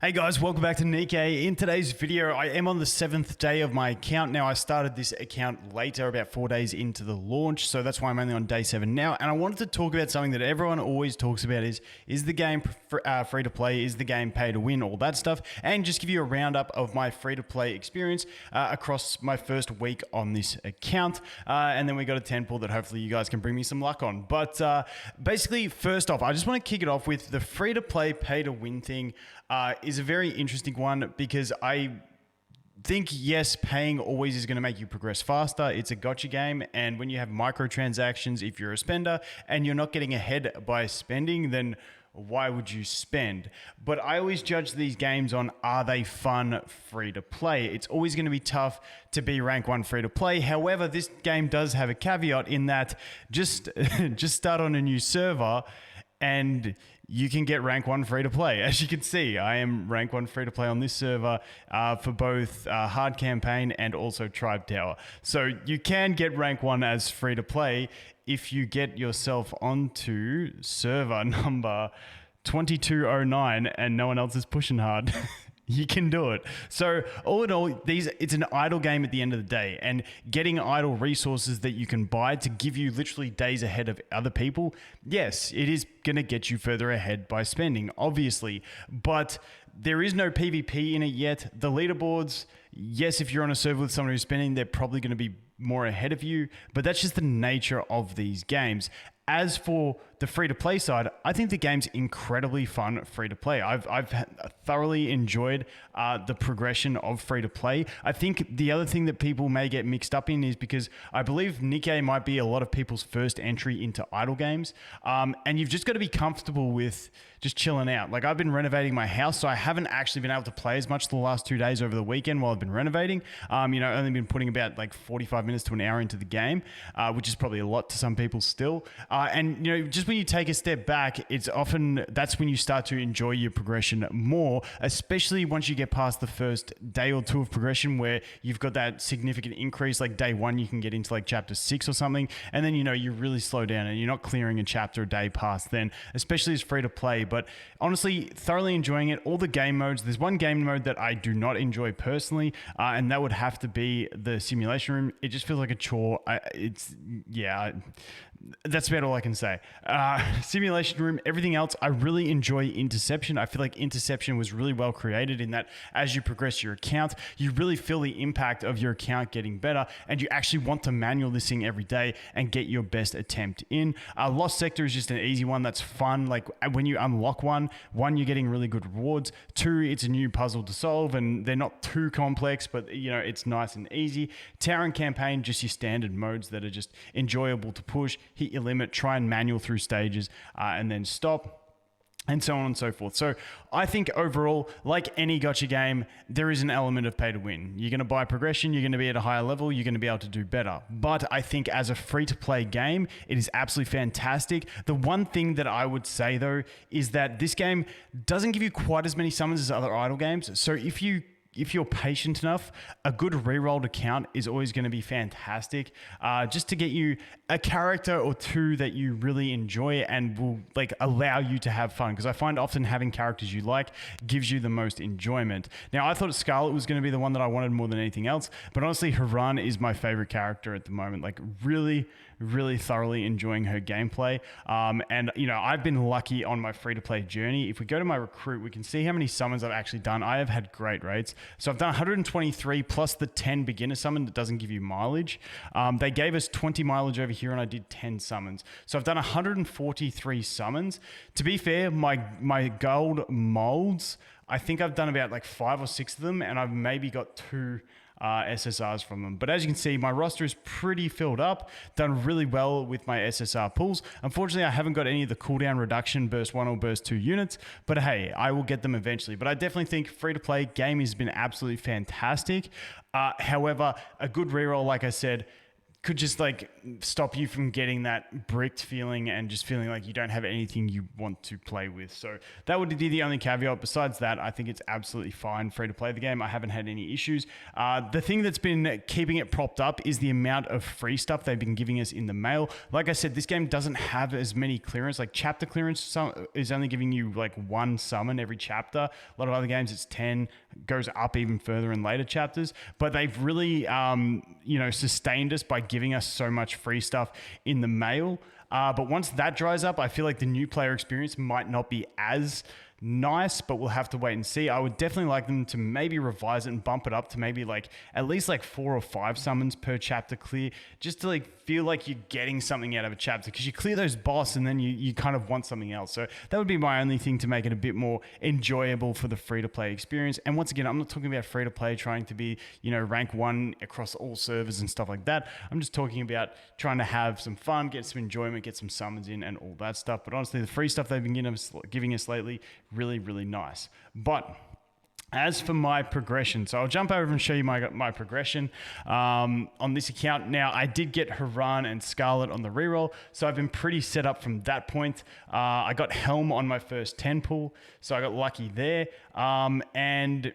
Hey guys, welcome back to NIKKE. In today's video, I am on the 7th day of my account. Now, I started this account later, about 4 days into the launch, so that's why I'm only on day 7 now. And I wanted to talk about something that everyone always talks about is the game free to play, is the game pay to win, all that stuff, and just give you a roundup of my free to play experience across my first week on this account. And then we got a 10 pull that hopefully you guys can bring me some luck on. But basically, first off, I just want to kick it off with the free to play pay to win thing. Is a very interesting one because I think, yes, paying always is going to make you progress faster. It's a gacha game, and when you have microtransactions, if you're a spender and you're not getting ahead by spending, then why would you spend? But I always judge these games on, are they fun free to play? It's always going to be tough to be rank 1 free to play. However, this game does have a caveat in that just start on a new server and you can get rank 1 free to play. As you can see, I am rank 1 free to play on this server for both hard campaign and also tribe tower. So you can get rank 1 as free to play if you get yourself onto server number 2209 and no one else is pushing hard. You can do it. So all in all, it's an idle game at the end of the day, and getting idle resources that you can buy to give you literally days ahead of other people, yes, it is going to get you further ahead by spending, obviously, but there is no PvP in it yet. The leaderboards, yes, if you're on a server with someone who's spending, they're probably going to be more ahead of you, but that's just the nature of these games. As for the free-to-play side, I think the game's incredibly fun free-to-play. I've thoroughly enjoyed the progression of free-to-play. I think the other thing that people may get mixed up in is because I believe NIKKE might be a lot of people's first entry into idle games, and you've just got to be comfortable with just chilling out. Like, I've been renovating my house, so I haven't actually been able to play as much the last 2 days over the weekend while I've been renovating. Only been putting about like 45 minutes to an hour into the game, which is probably a lot to some people still. And just when you take a step back, that's when you start to enjoy your progression more, especially once you get past the first day or two of progression where you've got that significant increase. Like day 1, you can get into like chapter 6 or something, and then you really slow down and you're not clearing a chapter a day past then, especially as free to play. But honestly, thoroughly enjoying it. All the game modes. There's one game mode that I do not enjoy personally, and that would have to be the simulation room. It just feels like a chore. That's about all I can say. Simulation room, everything else, I really enjoy Interception. I feel like Interception was really well created in that as you progress your account, you really feel the impact of your account getting better, and you actually want to manual this thing every day and get your best attempt in. Lost Sector is just an easy one that's fun. Like when you unlock one, you're getting really good rewards. 2, it's a new puzzle to solve, and they're not too complex, but it's nice and easy. Tower and Campaign, just your standard modes that are just enjoyable to push. Hit your limit, try and manual through stages, and then stop, and so on and so forth. So I think overall, like any gacha game, there is an element of pay to win. You're going to buy progression, you're going to be at a higher level, you're going to be able to do better. But I think as a free-to-play game, it is absolutely fantastic. The one thing that I would say, though, is that this game doesn't give you quite as many summons as other idle games. So if you're patient enough, a good rerolled account is always going to be fantastic, just to get you a character or two that you really enjoy and will allow you to have fun. Because I find often having characters you like gives you the most enjoyment. Now, I thought Scarlet was going to be the one that I wanted more than anything else, but honestly, Haran is my favorite character at the moment. Like, really, really thoroughly enjoying her gameplay. And I've been lucky on my free-to-play journey. If we go to my recruit, we can see how many summons I've actually done. I have had great rates. So I've done 123 plus the 10 beginner summon that doesn't give you mileage. They gave us 20 mileage over here, and I did 10 summons. So I've done 143 summons. To be fair, my gold molds, I think I've done about 5 or 6 of them, and I've maybe got 2 SSRs from them. But as you can see, my roster is pretty filled up. Done really well with my SSR pulls. Unfortunately, I haven't got any of the cooldown reduction burst 1 or burst 2 units, but hey, I will get them eventually. But I definitely think free-to-play game has been absolutely fantastic. However, a good reroll, like I said, could just like stop you from getting that bricked feeling and just feeling like you don't have anything you want to play with. So that would be the only caveat. Besides that, I think it's absolutely fine free to play the game. I haven't had any issues. The thing that's been keeping it propped up is the amount of free stuff they've been giving us in the mail. Like I said, this game doesn't have as many clearance. Like chapter clearance is only giving you like one summon every chapter. A lot of other games it's 10, goes up even further in later chapters. But they've really, sustained us by giving us so much free stuff in the mail. But once that dries up, I feel like the new player experience might not be as nice, but we'll have to wait and see. I would definitely like them to maybe revise it and bump it up to maybe like at least like 4 or 5 summons per chapter clear, just to like feel like you're getting something out of a chapter, because you clear those boss and then you kind of want something else. So that would be my only thing to make it a bit more enjoyable for the free-to-play experience. And once again, I'm not talking about free-to-play trying to be, rank 1 across all servers and stuff like that. I'm just talking about trying to have some fun, get some enjoyment, get some summons in and all that stuff. But honestly, the free stuff they've been giving us lately, really, really nice. But as for my progression, so I'll jump over and show you my progression on this account. Now, I did get Haran and Scarlet on the reroll, so I've been pretty set up from that point. I got Helm on my first 10 pull, so I got lucky there. And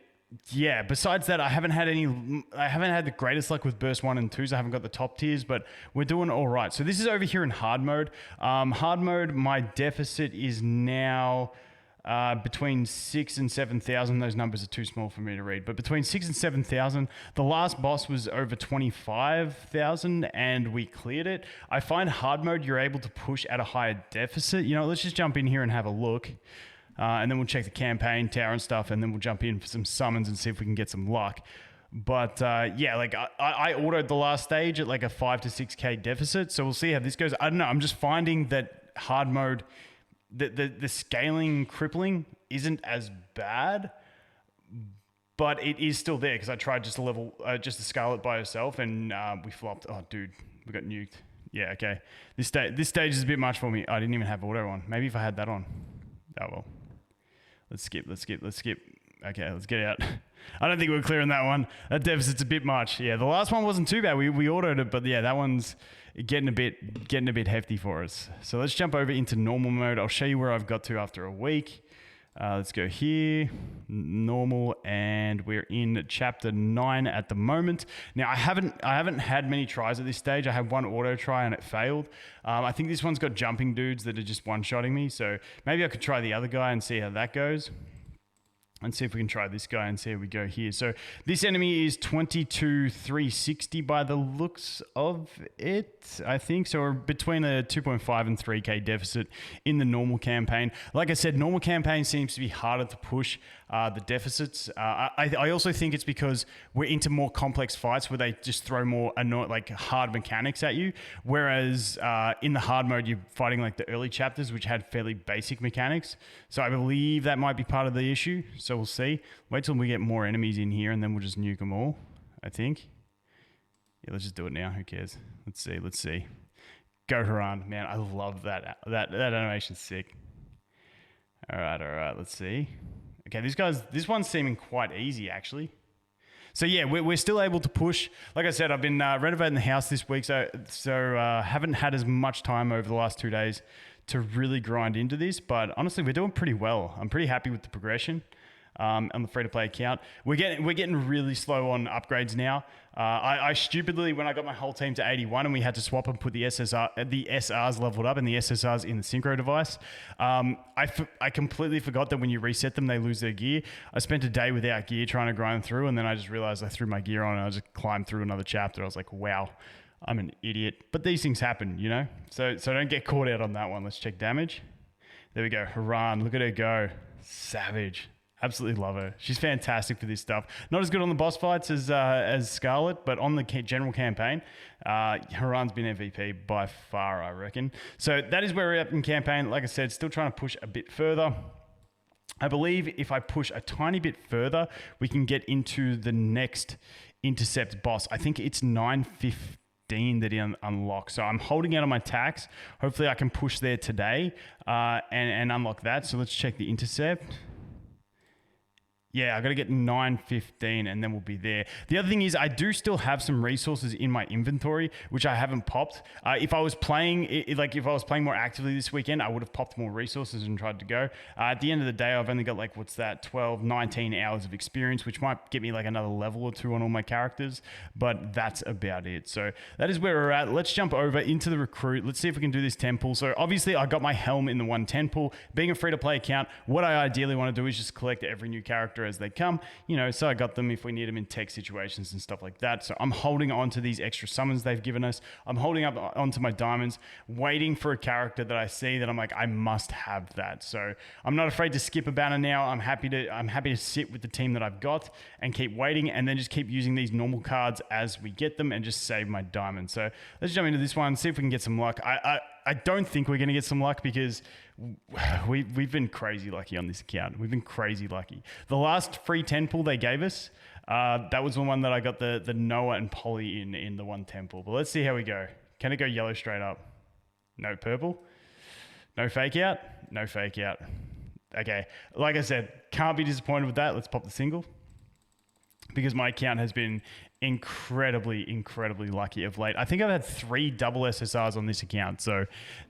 yeah, besides that, I haven't had the greatest luck with burst 1 and 2s. I haven't got the top tiers, but we're doing all right. So this is over here in hard mode. Hard mode, my deficit is now between 6,000 and 7,000. Those numbers are too small for me to read, but between 6,000 and 7,000. The last boss was over 25,000 and we cleared it. I find hard mode, you're able to push at a higher deficit. Let's just jump in here and have a look. And then we'll check the campaign tower and stuff, and then we'll jump in for some summons and see if we can get some luck. But yeah, like I autoed the last stage at like a 5 to 6k deficit, so we'll see how this goes. I don't know, I'm just finding that hard mode, the scaling crippling isn't as bad, but it is still there, because I tried just to scale it by herself, and we flopped. Oh, dude, we got nuked. Yeah, okay. This stage is a bit much for me. I didn't even have auto on. Maybe if I had that on. Oh well. Let's skip. Okay, let's get out. I don't think we're clearing that one. That deficit's a bit much. Yeah, the last one wasn't too bad. We autoed it, but yeah, that one's getting a bit hefty for us. So let's jump over into normal mode. I'll show you where I've got to after a week. Let's go here, normal, and we're in chapter 9 at the moment. Now I haven't had many tries at this stage. I had one auto try and it failed. I think this one's got jumping dudes that are just one-shotting me. So maybe I could try the other guy and see how that goes. And see if we can try this guy and see how we go here. So this enemy is 22,360 by the looks of it, I think. So we're between a 2.5 and 3k deficit in the normal campaign. Like I said, normal campaign seems to be harder to push the deficits. I also think it's because we're into more complex fights where they just throw more hard mechanics at you. Whereas in the hard mode, you're fighting like the early chapters, which had fairly basic mechanics. So I believe that might be part of the issue. So we'll see. Wait till we get more enemies in here and then we'll just nuke them all, I think. Yeah, let's just do it now. Who cares? Let's see. Go Haran. Man, I love that. That animation's sick. All right. Let's see. Okay, this one's seeming quite easy, actually. So yeah, we're still able to push. Like I said, I've been renovating the house this week, so haven't had as much time over the last 2 days to really grind into this. But honestly, we're doing pretty well. I'm pretty happy with the progression on the free-to-play account. We're getting really slow on upgrades now. I stupidly, when I got my whole team to 81 and we had to swap and put the SRs leveled up and the SSRs in the synchro device, I completely forgot that when you reset them, they lose their gear. I spent a day without gear trying to grind through, and then I just realized I threw my gear on and I just climbed through another chapter. I was like, wow, I'm an idiot. But these things happen, So don't get caught out on that one. Let's check damage. There we go. Haran, look at her go. Savage. Absolutely love her. She's fantastic for this stuff. Not as good on the boss fights as Scarlet, but on the general campaign, Haran's been MVP by far, I reckon. So that is where we're at in campaign. Like I said, still trying to push a bit further. I believe if I push a tiny bit further, we can get into the next intercept boss. I think it's 915 that he unlocks. So I'm holding out on my tax. Hopefully I can push there today and unlock that. So let's check the intercept. Yeah, I got to get 915 and then we'll be there. The other thing is I do still have some resources in my inventory, which I haven't popped. If I was playing, if I was playing more actively this weekend, I would have popped more resources and tried to go. At the end of the day, I've only got like, 12, 19 hours of experience, which might get me like another level or two on all my characters, but that's about it. So that is where we're at. Let's jump over into the recruit. Let's see if we can do this 10 pull. So obviously I got my helm in the 110 pull. Being a free-to-play account, what I ideally want to do is just collect every new character as they come, so I got them if we need them in tech situations and stuff like that. So I'm holding on to these extra summons they've given us. I'm holding up onto my diamonds, waiting for a character that I see that I'm like, I must have that. So I'm not afraid to skip a banner now. I'm happy to sit with the team that I've got and keep waiting, and then just keep using these normal cards as we get them and just save my diamonds. So let's jump into this one, see if we can get some luck. I don't think we're going to get some luck because we've been crazy lucky on this account. We've been crazy lucky. The last free 10 pull they gave us, that was the one that I got the Noah and Polly in the 110 pull. But let's see how we go. Can it go yellow straight up? No purple? No fake out? No fake out. Okay, like I said, can't be disappointed with that. Let's pop the single, because my account has been incredibly lucky of late. I think I've had 3 double SSRs on this account, so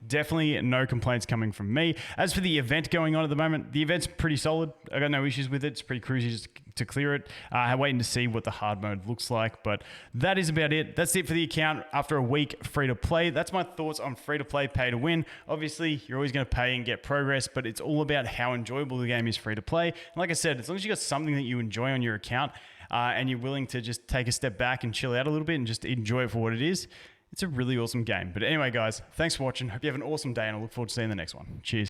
definitely no complaints coming from me. As for the event going on at the moment, the event's pretty solid. I got no issues with it. It's pretty cruisy just to clear it. I'm waiting to see what the hard mode looks like, but that is about it. That's it for the account after a week free to play. That's my thoughts on free to play, pay to win. Obviously, you're always going to pay and get progress, but it's all about how enjoyable the game is free to play. And like I said, as long as you got something that you enjoy on your account, and you're willing to just take a step back and chill out a little bit and just enjoy it for what it is, it's a really awesome game. But anyway, guys, thanks for watching. Hope you have an awesome day, and I look forward to seeing the next one. Cheers.